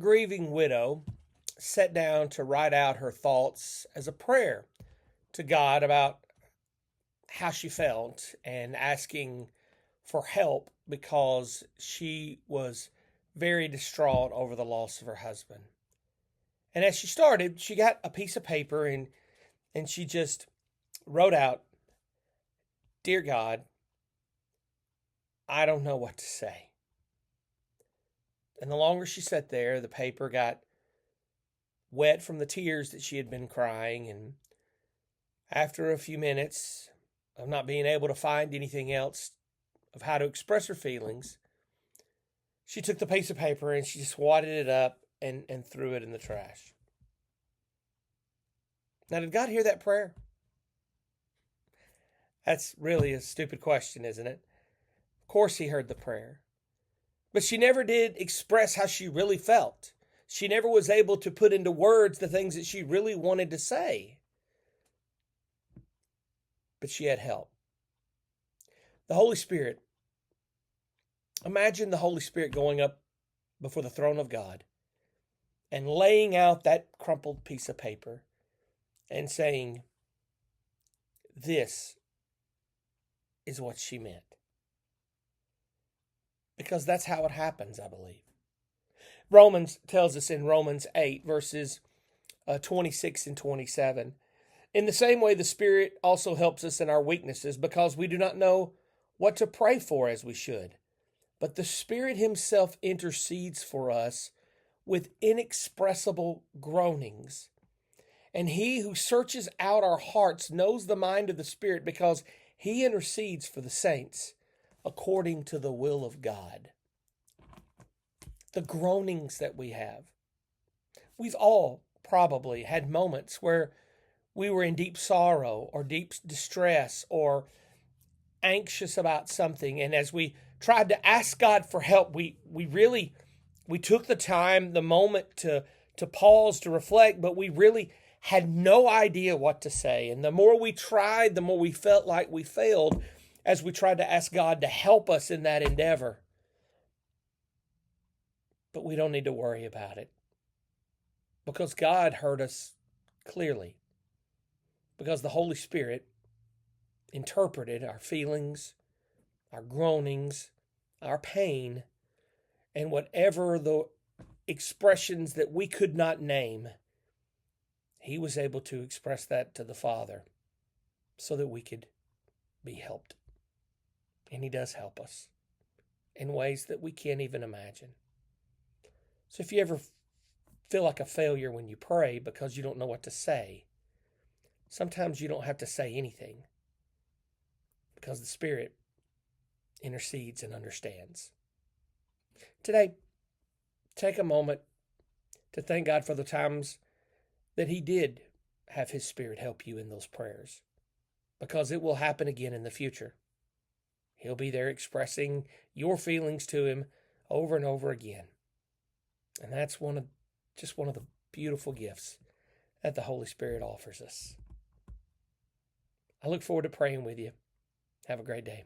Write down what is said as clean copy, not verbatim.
grieving widow sat down to write out her thoughts as a prayer to God about how she felt and asking for help because she was very distraught over the loss of her husband. And as she started, she got a piece of paper and she just wrote out, "Dear God, I don't know what to say." And the longer she sat there, the paper got wet from the tears that she had been crying. And after a few minutes of not being able to find anything else of how to express her feelings, she took the piece of paper and she just wadded it up and threw it in the trash. Now, did God hear that prayer? That's really a stupid question, isn't it? Of course he heard the prayer. But she never did express how she really felt. She never was able to put into words the things that she really wanted to say. But she had help. The Holy Spirit. Imagine the Holy Spirit going up before the throne of God and laying out that crumpled piece of paper and saying, "This is what she meant." Because that's how it happens, I believe. Romans tells us in Romans 8, verses 26 and 27, "In the same way, the Spirit also helps us in our weaknesses, because we do not know what to pray for as we should. But the Spirit Himself intercedes for us with inexpressible groanings. And He who searches out our hearts knows the mind of the Spirit, because He intercedes for the saints according to the will of God." The groanings that we have. We've all probably had moments where we were in deep sorrow or deep distress or anxious about something. And as we tried to ask God for help, we took the time, the moment to pause, to reflect, but we really had no idea what to say. And the more we tried, the more we felt like we failed as we tried to ask God to help us in that endeavor. But we don't need to worry about it, because God heard us clearly, because the Holy Spirit interpreted our feelings, our groanings, our pain, and whatever the expressions that we could not name. He was able to express that to the Father so that we could be helped. And He does help us in ways that we can't even imagine. So if you ever feel like a failure when you pray because you don't know what to say, sometimes you don't have to say anything, because the Spirit intercedes and understands. Today, take a moment to thank God for the times that He did have His Spirit help you in those prayers, because it will happen again in the future. He'll be there expressing your feelings to Him over and over again. And that's one of the beautiful gifts that the Holy Spirit offers us. I look forward to praying with you. Have a great day.